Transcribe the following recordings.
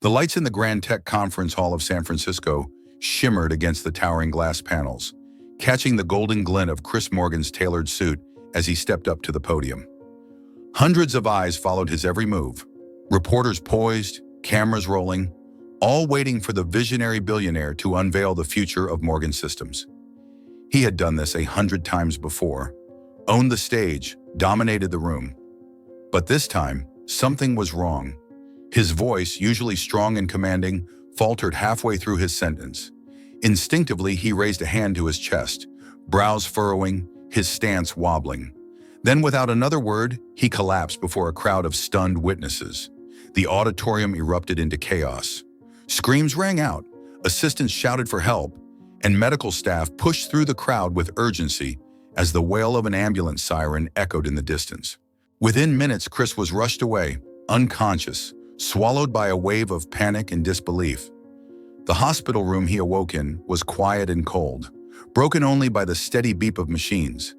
The lights in the Grand Tech Conference Hall of San Francisco shimmered against the towering glass panels, catching the golden glint of Chris Morgan's tailored suit as he stepped up to the podium. Hundreds of eyes followed his every move, reporters poised, cameras rolling, all waiting for the visionary billionaire to unveil the future of Morgan Systems. He had done this 100 times before, owned the stage, dominated the room. But this time, something was wrong. His voice, usually strong and commanding, faltered halfway through his sentence. Instinctively, he raised a hand to his chest, brows furrowing, his stance wobbling. Then, without another word, he collapsed before a crowd of stunned witnesses. The auditorium erupted into chaos. Screams rang out, assistants shouted for help, and medical staff pushed through the crowd with urgency as the wail of an ambulance siren echoed in the distance. Within minutes, Chris was rushed away, unconscious, swallowed by a wave of panic and disbelief. The hospital room he awoke in was quiet and cold, broken only by the steady beep of machines.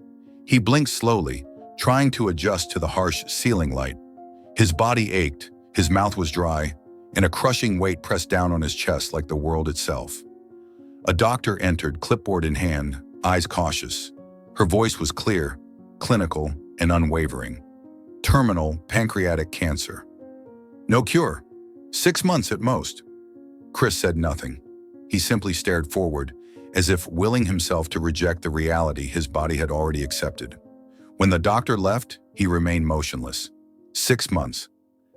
He blinked slowly, trying to adjust to the harsh ceiling light. His body ached, his mouth was dry, and a crushing weight pressed down on his chest like the world itself. A doctor entered, clipboard in hand, eyes cautious. Her voice was clear, clinical, and unwavering. Terminal pancreatic cancer. No cure. 6 months at most. Chris said nothing. He simply stared forward, as if willing himself to reject the reality his body had already accepted. When the doctor left, he remained motionless. 6 months.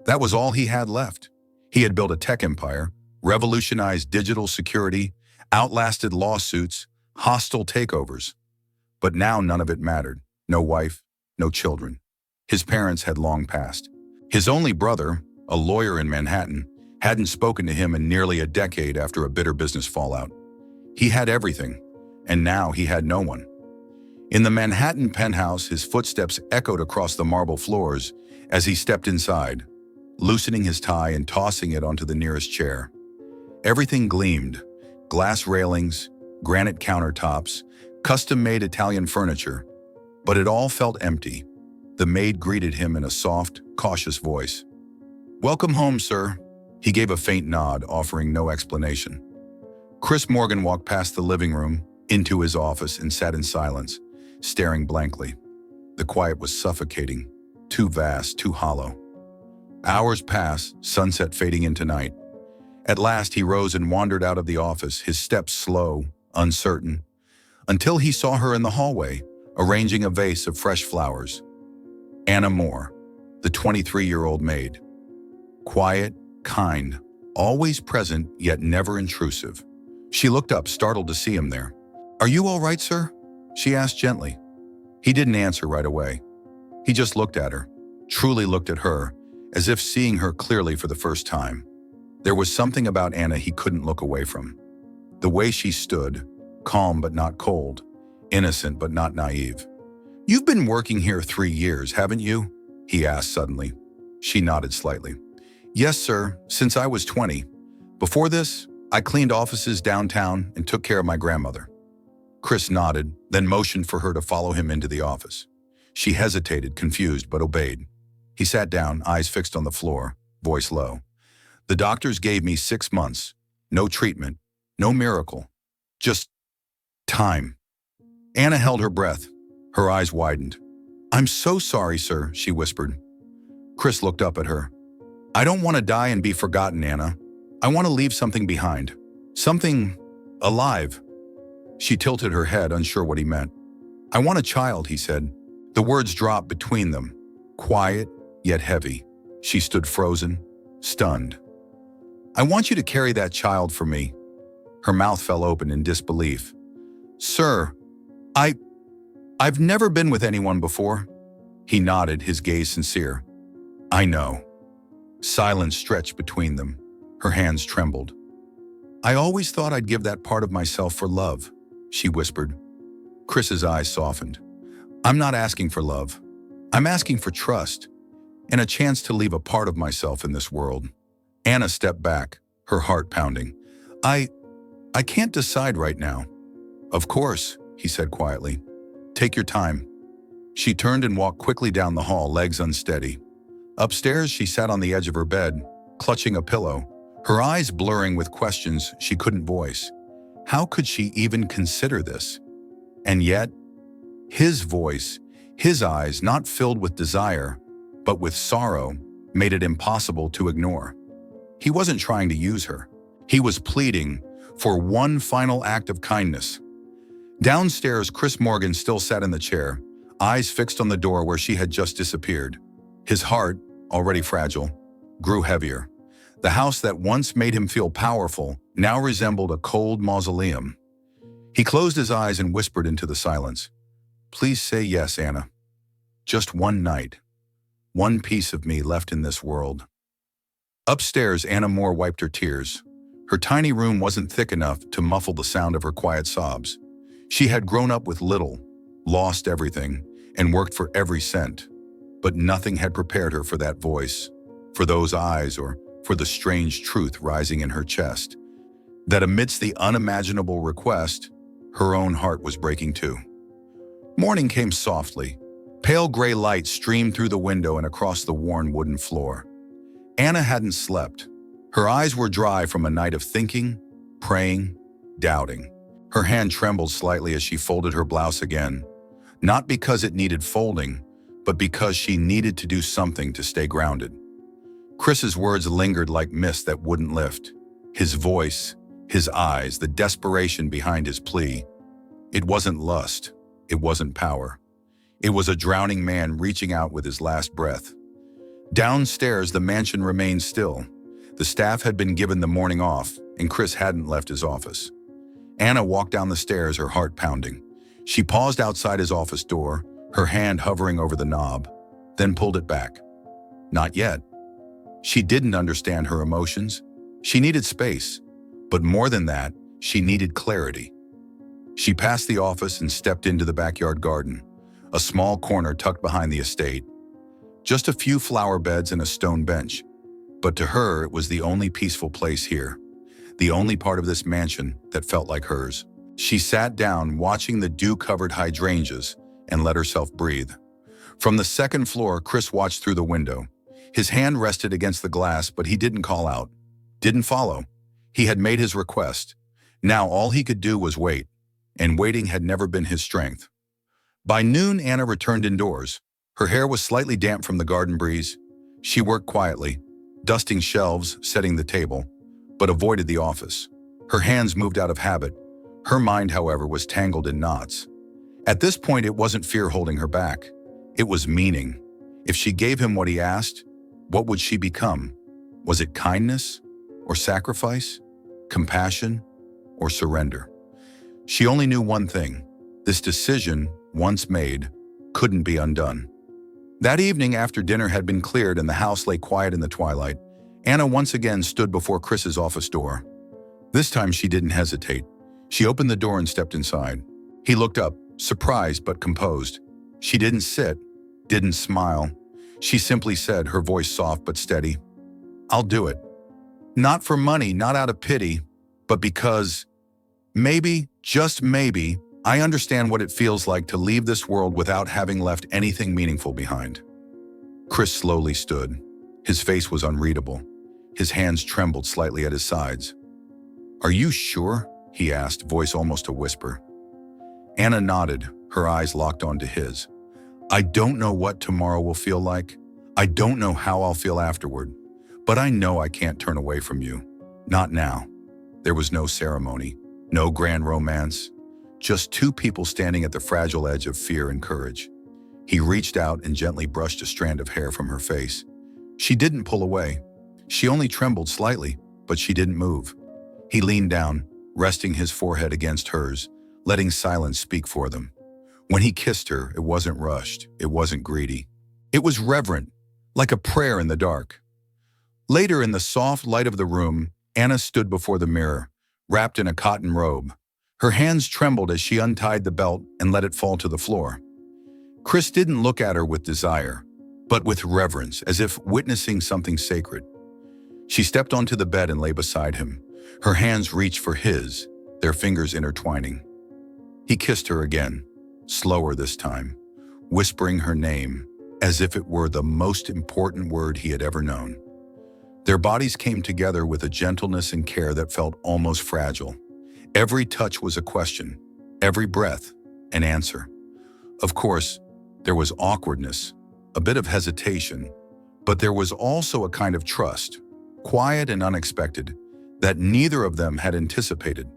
That was all he had left. He had built a tech empire, revolutionized digital security, outlasted lawsuits, hostile takeovers. But now none of it mattered. No wife, no children. His parents had long passed. His only brother, a lawyer in Manhattan, hadn't spoken to him in nearly a decade after a bitter business fallout. He had everything, and now he had no one. In the Manhattan penthouse, his footsteps echoed across the marble floors as he stepped inside, loosening his tie and tossing it onto the nearest chair. Everything gleamed: glass railings, granite countertops, custom-made Italian furniture. But it all felt empty. The maid greeted him in a soft, cautious voice. "Welcome home, sir." He gave a faint nod, offering no explanation. Chris Morgan walked past the living room, into his office, and sat in silence, staring blankly. The quiet was suffocating, too vast, too hollow. Hours passed, sunset fading into night. At last, he rose and wandered out of the office, his steps slow, uncertain, until he saw her in the hallway, arranging a vase of fresh flowers. Anna Moore, the 23-year-old maid. Quiet, kind, always present, yet never intrusive. She looked up, startled to see him there. "Are you all right, sir?" she asked gently. He didn't answer right away. He just looked at her, truly looked at her, as if seeing her clearly for the first time. There was something about Anna he couldn't look away from. The way she stood, calm but not cold, innocent but not naive. "You've been working here 3 years, haven't you?" he asked suddenly. She nodded slightly. "Yes, sir, since I was 20. Before this, I cleaned offices downtown and took care of my grandmother." Chris nodded, then motioned for her to follow him into the office. She hesitated, confused, but obeyed. He sat down, eyes fixed on the floor, voice low. "The doctors gave me 6 months. No treatment, no miracle. Just time." Anna held her breath. Her eyes widened. "I'm so sorry, sir," she whispered. Chris looked up at her. "I don't want to die and be forgotten, Anna. I want to leave something behind. Something alive." She tilted her head, unsure what he meant. "I want a child," he said. The words dropped between them, quiet yet heavy. She stood frozen, stunned. "I want you to carry that child for me." Her mouth fell open in disbelief. "Sir, I've never been with anyone before." He nodded, his gaze sincere. "I know." Silence stretched between them. Her hands trembled. "I always thought I'd give that part of myself for love," she whispered. Chris's eyes softened. "I'm not asking for love. I'm asking for trust and a chance to leave a part of myself in this world." Anna stepped back, her heart pounding. I can't decide right now." "Of course," he said quietly. "Take your time." She turned and walked quickly down the hall, legs unsteady. Upstairs, she sat on the edge of her bed, clutching a pillow, her eyes blurring with questions she couldn't voice. How could she even consider this? And yet, his voice, his eyes not filled with desire, but with sorrow, made it impossible to ignore. He wasn't trying to use her. He was pleading for one final act of kindness. Downstairs, Chris Morgan still sat in the chair, eyes fixed on the door where she had just disappeared. His heart, already fragile, grew heavier. The house that once made him feel powerful now resembled a cold mausoleum. He closed his eyes and whispered into the silence. "Please say yes, Anna. Just one night. One piece of me left in this world." Upstairs, Anna Moore wiped her tears. Her tiny room wasn't thick enough to muffle the sound of her quiet sobs. She had grown up with little, lost everything, and worked for every cent. But nothing had prepared her for that voice, for those eyes, or for the strange truth rising in her chest, that amidst the unimaginable request, her own heart was breaking too. Morning came softly. Pale gray light streamed through the window and across the worn wooden floor. Anna hadn't slept. Her eyes were dry from a night of thinking, praying, doubting. Her hand trembled slightly as she folded her blouse again, not because it needed folding, but because she needed to do something to stay grounded. Chris's words lingered like mist that wouldn't lift. His voice, his eyes, the desperation behind his plea. It wasn't lust. It wasn't power. It was a drowning man reaching out with his last breath. Downstairs, the mansion remained still. The staff had been given the morning off, and Chris hadn't left his office. Anna walked down the stairs, her heart pounding. She paused outside his office door, her hand hovering over the knob, then pulled it back. Not yet. She didn't understand her emotions. She needed space, but more than that, she needed clarity. She passed the office and stepped into the backyard garden, a small corner tucked behind the estate. Just a few flower beds and a stone bench. But to her, it was the only peaceful place here, the only part of this mansion that felt like hers. She sat down, watching the dew-covered hydrangeas, and let herself breathe. From the second floor, Chris watched through the window. His hand rested against the glass, but he didn't call out, didn't follow. He had made his request. Now all he could do was wait, and waiting had never been his strength. By noon, Anna returned indoors. Her hair was slightly damp from the garden breeze. She worked quietly, dusting shelves, setting the table, but avoided the office. Her hands moved out of habit. Her mind, however, was tangled in knots. At this point, it wasn't fear holding her back. It was meaning. If she gave him what he asked, what would she become? Was it kindness or sacrifice, compassion or surrender? She only knew one thing. This decision, once made, couldn't be undone. That evening, after dinner had been cleared and the house lay quiet in the twilight, Anna once again stood before Chris's office door. This time she didn't hesitate. She opened the door and stepped inside. He looked up, surprised but composed. She didn't sit, didn't smile. She simply said, her voice soft but steady, "I'll do it. Not for money, not out of pity, but because maybe, just maybe, I understand what it feels like to leave this world without having left anything meaningful behind." Chris slowly stood. His face was unreadable. His hands trembled slightly at his sides. "Are you sure?" he asked, voice almost a whisper. Anna nodded, her eyes locked onto his. "I don't know what tomorrow will feel like. I don't know how I'll feel afterward. But I know I can't turn away from you. Not now." There was no ceremony, no grand romance, just two people standing at the fragile edge of fear and courage. He reached out and gently brushed a strand of hair from her face. She didn't pull away. She only trembled slightly, but she didn't move. He leaned down, resting his forehead against hers, letting silence speak for them. When he kissed her, it wasn't rushed, it wasn't greedy. It was reverent, like a prayer in the dark. Later, in the soft light of the room, Anna stood before the mirror, wrapped in a cotton robe. Her hands trembled as she untied the belt and let it fall to the floor. Chris didn't look at her with desire, but with reverence, as if witnessing something sacred. She stepped onto the bed and lay beside him. Her hands reached for his, their fingers intertwining. He kissed her again, slower this time, whispering her name as if it were the most important word he had ever known. Their bodies came together with a gentleness and care that felt almost fragile. Every touch was a question, every breath an answer. Of course, there was awkwardness, a bit of hesitation, but there was also a kind of trust, quiet and unexpected, that neither of them had anticipated.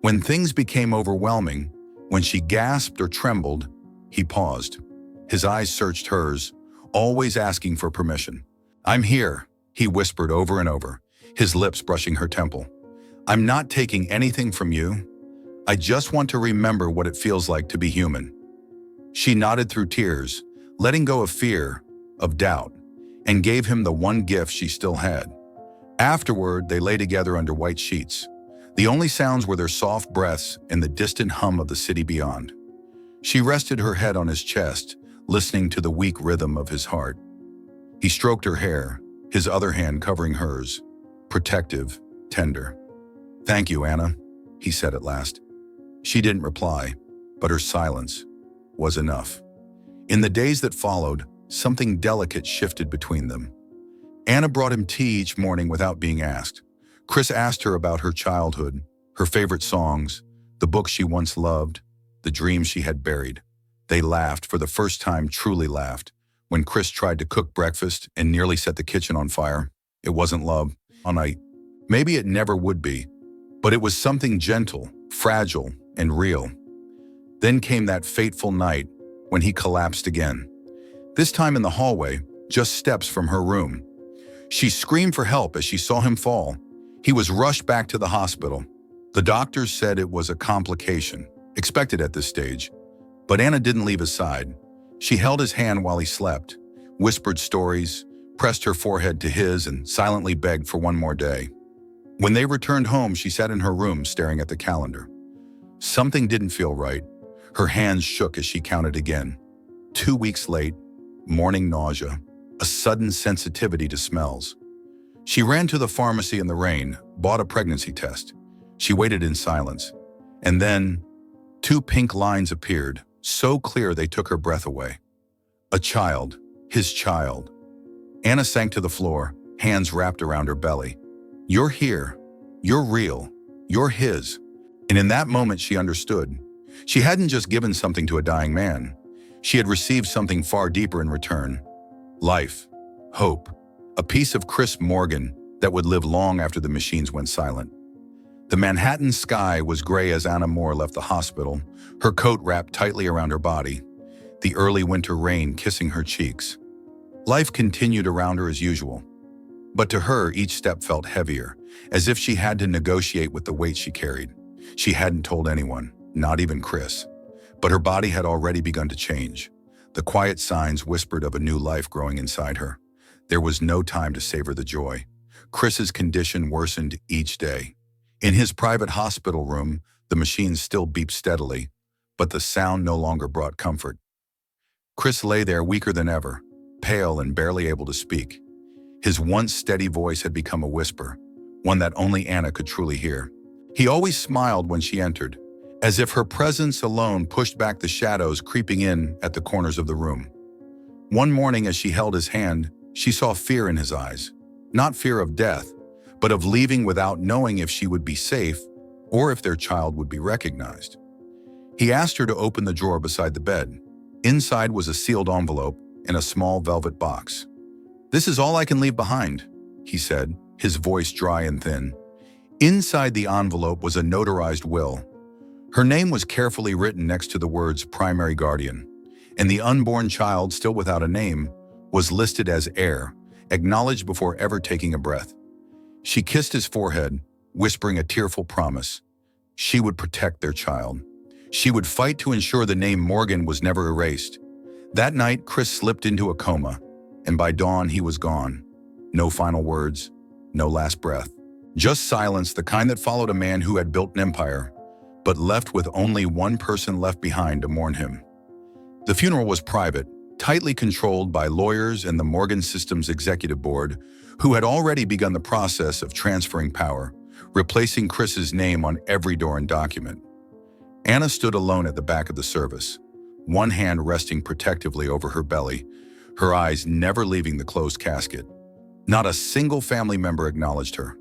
When things became overwhelming, when she gasped or trembled, he paused. His eyes searched hers, always asking for permission. "I'm here," he whispered over and over, his lips brushing her temple. "I'm not taking anything from you. I just want to remember what it feels like to be human." She nodded through tears, letting go of fear, of doubt, and gave him the one gift she still had. Afterward, they lay together under white sheets. The only sounds were their soft breaths and the distant hum of the city beyond. She rested her head on his chest, listening to the weak rhythm of his heart. He stroked her hair, his other hand covering hers, protective, tender. "Thank you, Anna," he said at last. She didn't reply, but her silence was enough. In the days that followed, something delicate shifted between them. Anna brought him tea each morning without being asked. Chris asked her about her childhood, her favorite songs, the books she once loved, the dreams she had buried. They laughed, for the first time truly laughed, when Chris tried to cook breakfast and nearly set the kitchen on fire. It wasn't love, all night. Maybe it never would be, but it was something gentle, fragile, and real. Then came that fateful night when he collapsed again. This time in the hallway, just steps from her room. She screamed for help as she saw him fall. He was rushed back to the hospital. The doctors said it was a complication, expected at this stage. But Anna didn't leave his side. She held his hand while he slept, whispered stories, pressed her forehead to his, and silently begged for one more day. When they returned home, she sat in her room staring at the calendar. Something didn't feel right. Her hands shook as she counted again. 2 weeks late, morning nausea, a sudden sensitivity to smells. She ran to the pharmacy in the rain, bought a pregnancy test. She waited in silence. And then, 2 pink lines appeared, so clear they took her breath away. A child, his child. Anna sank to the floor, hands wrapped around her belly. "You're here. You're real. You're his." And in that moment she understood. She hadn't just given something to a dying man. She had received something far deeper in return. Life, hope, a piece of Chris Morgan that would live long after the machines went silent. The Manhattan sky was gray as Anna Moore left the hospital, her coat wrapped tightly around her body, the early winter rain kissing her cheeks. Life continued around her as usual. But to her, each step felt heavier, as if she had to negotiate with the weight she carried. She hadn't told anyone, not even Chris. But her body had already begun to change. The quiet signs whispered of a new life growing inside her. There was no time to savor the joy. Chris's condition worsened each day. In his private hospital room, the machines still beeped steadily, but the sound no longer brought comfort. Chris lay there weaker than ever, pale and barely able to speak. His once steady voice had become a whisper, one that only Anna could truly hear. He always smiled when she entered, as if her presence alone pushed back the shadows creeping in at the corners of the room. One morning as she held his hand, she saw fear in his eyes. Not fear of death, but of leaving without knowing if she would be safe or if their child would be recognized. He asked her to open the drawer beside the bed. Inside was a sealed envelope in a small velvet box. "This is all I can leave behind," he said, his voice dry and thin. Inside the envelope was a notarized will. Her name was carefully written next to the words primary guardian, and the unborn child, still without a name, was listed as heir, acknowledged before ever taking a breath. She kissed his forehead, whispering a tearful promise. She would protect their child. She would fight to ensure the name Morgan was never erased. That night, Chris slipped into a coma, and by dawn he was gone. No final words, no last breath. Just silence, the kind that followed a man who had built an empire, but left with only one person left behind to mourn him. The funeral was private, tightly controlled by lawyers and the Morgan Systems Executive Board, who had already begun the process of transferring power, replacing Chris's name on every door and document. Anna stood alone at the back of the service, one hand resting protectively over her belly, her eyes never leaving the closed casket. Not a single family member acknowledged her.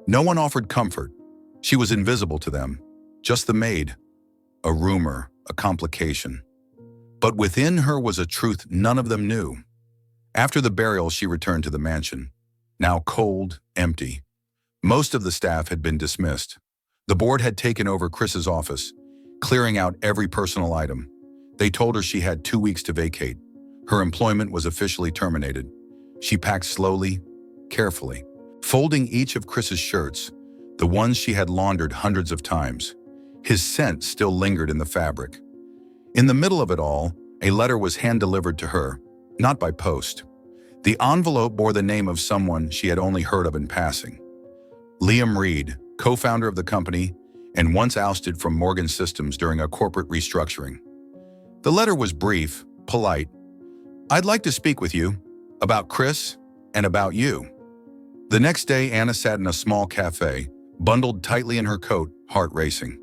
No one offered comfort. She was invisible to them. Just the maid. A rumor, a complication. But within her was a truth none of them knew. After the burial, she returned to the mansion. Now cold, empty. Most of the staff had been dismissed. The board had taken over Chris's office, clearing out every personal item. They told her she had 2 weeks to vacate. Her employment was officially terminated. She packed slowly, carefully, folding each of Chris's shirts, the ones she had laundered hundreds of times. His scent still lingered in the fabric. In the middle of it all, a letter was hand-delivered to her, not by post. The envelope bore the name of someone she had only heard of in passing. Liam Reed, co-founder of the company, and once ousted from Morgan Systems during a corporate restructuring. The letter was brief, polite. "I'd like to speak with you about Chris and about you." The next day, Anna sat in a small cafe, bundled tightly in her coat, heart racing.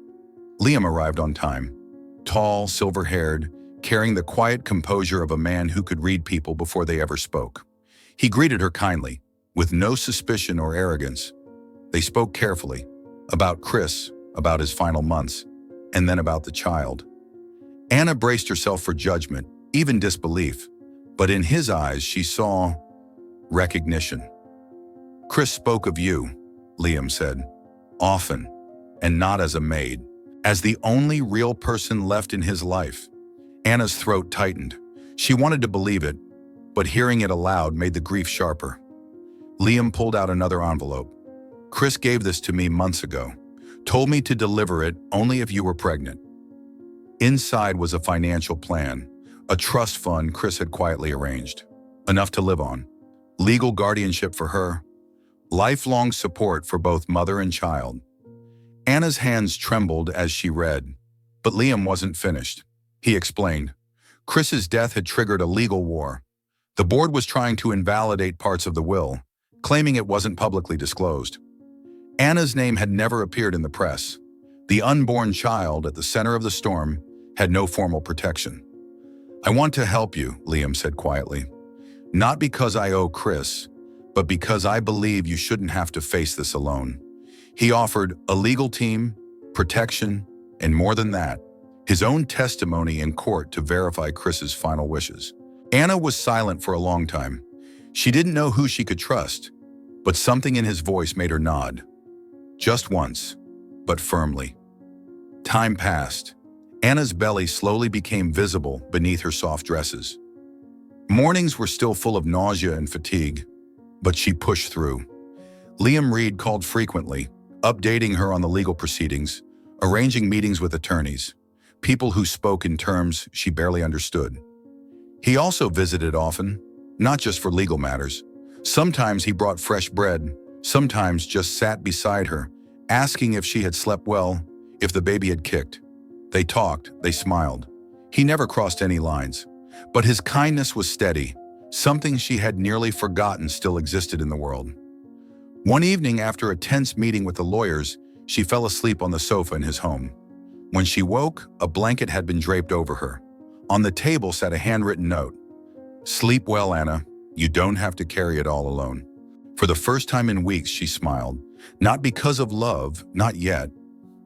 Liam arrived on time. Tall, silver-haired, carrying the quiet composure of a man who could read people before they ever spoke. He greeted her kindly, with no suspicion or arrogance. They spoke carefully, about Chris, about his final months, and then about the child. Anna braced herself for judgment, even disbelief, but in his eyes she saw recognition. "Chris spoke of you," Liam said, "often, and not as a maid, as the only real person left in his life." Anna's throat tightened. She wanted to believe it, but hearing it aloud made the grief sharper. Liam pulled out another envelope. "Chris gave this to me months ago. Told me to deliver it only if you were pregnant." Inside was a financial plan, a trust fund Chris had quietly arranged. Enough to live on. Legal guardianship for her. Lifelong support for both mother and child. Anna's hands trembled as she read, but Liam wasn't finished. He explained. Chris's death had triggered a legal war. The board was trying to invalidate parts of the will, claiming it wasn't publicly disclosed. Anna's name had never appeared in the press. The unborn child at the center of the storm had no formal protection. "I want to help you," Liam said quietly. "Not because I owe Chris, but because I believe you shouldn't have to face this alone." He offered a legal team, protection, and more than that, his own testimony in court to verify Chris's final wishes. Anna was silent for a long time. She didn't know who she could trust, but something in his voice made her nod. Just once, but firmly. Time passed. Anna's belly slowly became visible beneath her soft dresses. Mornings were still full of nausea and fatigue, but she pushed through. Liam Reed called frequently, updating her on the legal proceedings, arranging meetings with attorneys, people who spoke in terms she barely understood. He also visited often, not just for legal matters. Sometimes he brought fresh bread, sometimes just sat beside her, asking if she had slept well, if the baby had kicked. They talked, they smiled. He never crossed any lines, but his kindness was steady, something she had nearly forgotten still existed in the world. One evening after a tense meeting with the lawyers, she fell asleep on the sofa in his home. When she woke, a blanket had been draped over her. On the table sat a handwritten note. "Sleep well, Anna. You don't have to carry it all alone." For the first time in weeks, she smiled, not because of love, not yet,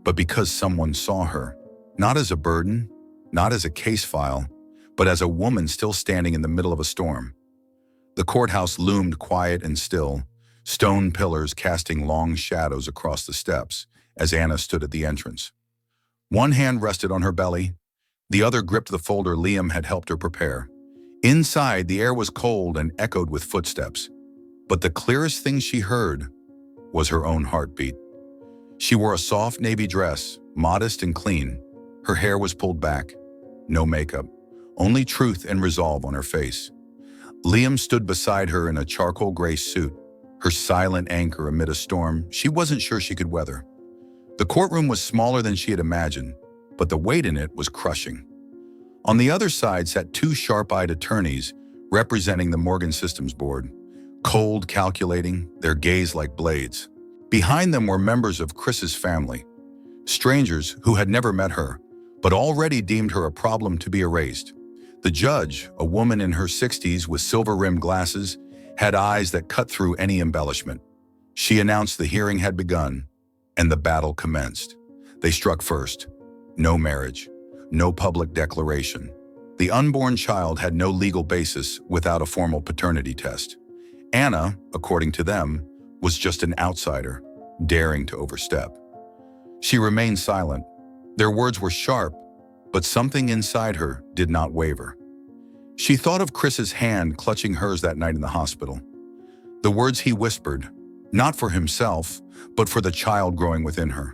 but because someone saw her, not as a burden, not as a case file, but as a woman still standing in the middle of a storm. The courthouse loomed quiet and still, stone pillars casting long shadows across the steps as Anna stood at the entrance. One hand rested on her belly, the other gripped the folder Liam had helped her prepare. Inside, the air was cold and echoed with footsteps, but the clearest thing she heard was her own heartbeat. She wore a soft navy dress, modest and clean. Her hair was pulled back, no makeup, only truth and resolve on her face. Liam stood beside her in a charcoal gray suit, her silent anchor amid a storm she wasn't sure she could weather. The courtroom was smaller than she had imagined, but the weight in it was crushing. On the other side sat two sharp-eyed attorneys representing the Morgan Systems board, cold, calculating, their gaze like blades. Behind them were members of Chris's family, strangers who had never met her, but already deemed her a problem to be erased. The judge, a woman in her 60s with silver-rimmed glasses, had eyes that cut through any embellishment. She announced the hearing had begun, and the battle commenced. They struck first. No marriage, no public declaration. The unborn child had no legal basis without a formal paternity test. Anna, according to them, was just an outsider, daring to overstep. She remained silent. Their words were sharp, but something inside her did not waver. She thought of Chris's hand clutching hers that night in the hospital. The words he whispered, not for himself, but for the child growing within her.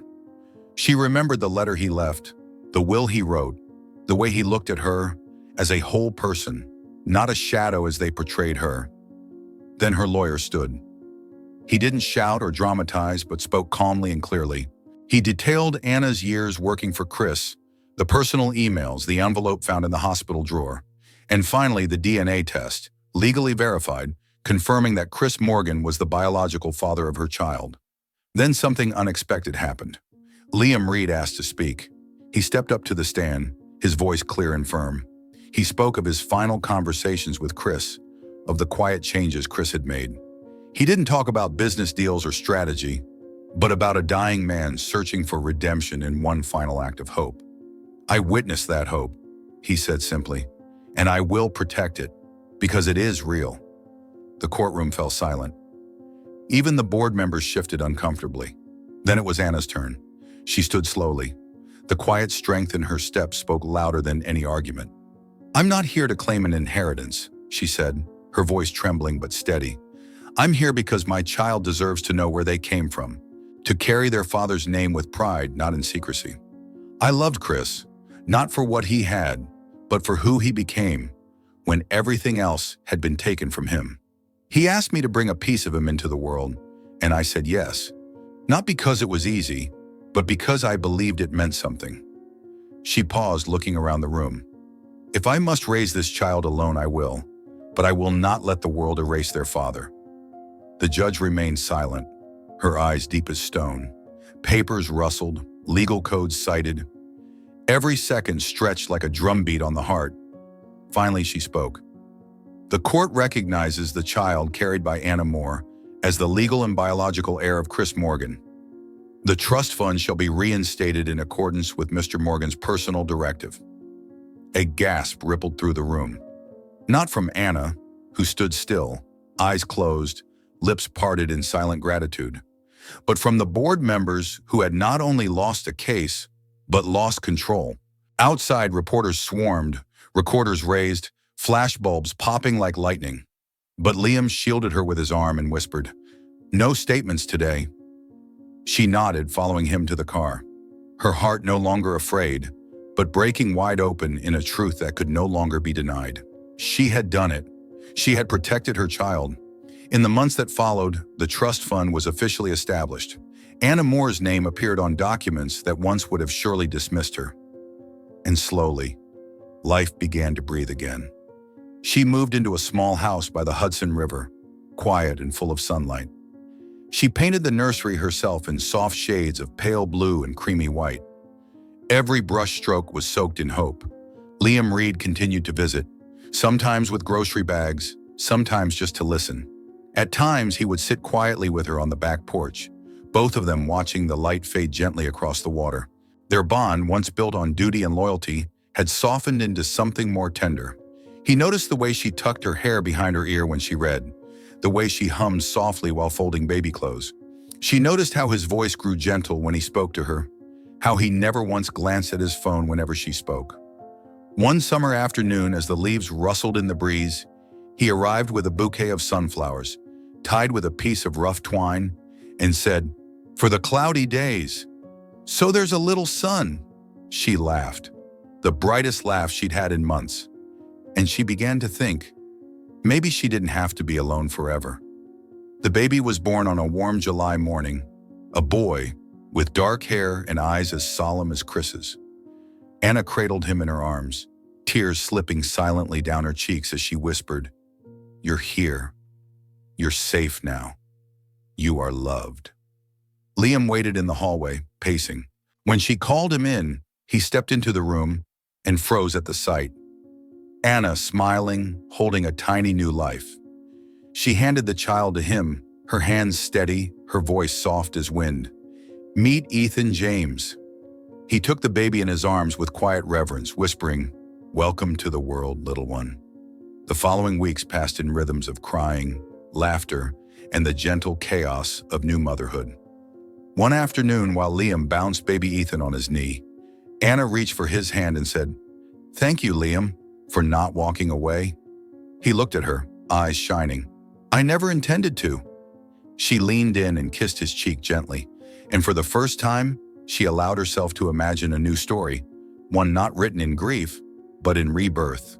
She remembered the letter he left, the will he wrote, the way he looked at her as a whole person, not a shadow as they portrayed her. Then her lawyer stood. He didn't shout or dramatize, but spoke calmly and clearly. He detailed Anna's years working for Chris, the personal emails, the envelope found in the hospital drawer, and finally the DNA test, legally verified, confirming that Chris Morgan was the biological father of her child. Then something unexpected happened. Liam Reed asked to speak. He stepped up to the stand, his voice clear and firm. He spoke of his final conversations with Chris, of the quiet changes Chris had made. He didn't talk about business deals or strategy, but about a dying man searching for redemption in one final act of hope. "I witnessed that hope," he said simply, "and I will protect it, because it is real." The courtroom fell silent. Even the board members shifted uncomfortably. Then it was Anna's turn. She stood slowly. The quiet strength in her step spoke louder than any argument. "I'm not here to claim an inheritance," she said, her voice trembling but steady. "I'm here because my child deserves to know where they came from, to carry their father's name with pride, not in secrecy. I loved Chris, not for what he had, but for who he became when everything else had been taken from him. He asked me to bring a piece of him into the world, and I said yes, not because it was easy, but because I believed it meant something." She paused, looking around the room. "If I must raise this child alone, I will, but I will not let the world erase their father." The judge remained silent, her eyes deep as stone. Papers rustled, legal codes cited. Every second stretched like a drumbeat on the heart. Finally, she spoke. "The court recognizes the child carried by Anna Moore as the legal and biological heir of Chris Morgan. The trust fund shall be reinstated in accordance with Mr. Morgan's personal directive." A gasp rippled through the room. Not from Anna, who stood still, eyes closed, lips parted in silent gratitude, but from the board members who had not only lost a case, but lost control. Outside, reporters swarmed, recorders raised, flashbulbs popping like lightning. But Liam shielded her with his arm and whispered, "No statements today." She nodded, following him to the car, her heart no longer afraid, but breaking wide open in a truth that could no longer be denied. She had done it. She had protected her child. In the months that followed, the trust fund was officially established. Anna Moore's name appeared on documents that once would have surely dismissed her. And slowly, life began to breathe again. She moved into a small house by the Hudson River, quiet and full of sunlight. She painted the nursery herself in soft shades of pale blue and creamy white. Every brushstroke was soaked in hope. Liam Reed continued to visit, sometimes with grocery bags, sometimes just to listen. At times, he would sit quietly with her on the back porch, both of them watching the light fade gently across the water. Their bond, once built on duty and loyalty, had softened into something more tender. He noticed the way she tucked her hair behind her ear when she read, the way she hummed softly while folding baby clothes. She noticed how his voice grew gentle when he spoke to her, how he never once glanced at his phone whenever she spoke. One summer afternoon, as the leaves rustled in the breeze, he arrived with a bouquet of sunflowers, tied with a piece of rough twine, and said, "For the cloudy days. So there's a little sun." She laughed, the brightest laugh she'd had in months. And she began to think, maybe she didn't have to be alone forever. The baby was born on a warm July morning, a boy with dark hair and eyes as solemn as Chris's. Anna cradled him in her arms, tears slipping silently down her cheeks as she whispered, "You're here. You're safe now. You are loved." Liam waited in the hallway, pacing. When she called him in, he stepped into the room and froze at the sight. Anna, smiling, holding a tiny new life. She handed the child to him, her hands steady, her voice soft as wind. "Meet Ethan James." He took the baby in his arms with quiet reverence, whispering, "Welcome to the world, little one." The following weeks passed in rhythms of crying, laughter, and the gentle chaos of new motherhood. One afternoon, while Liam bounced baby Ethan on his knee, Anna reached for his hand and said, "Thank you, Liam, for not walking away." He looked at her, eyes shining. "I never intended to." She leaned in and kissed his cheek gently, and for the first time, she allowed herself to imagine a new story, one not written in grief, but in rebirth.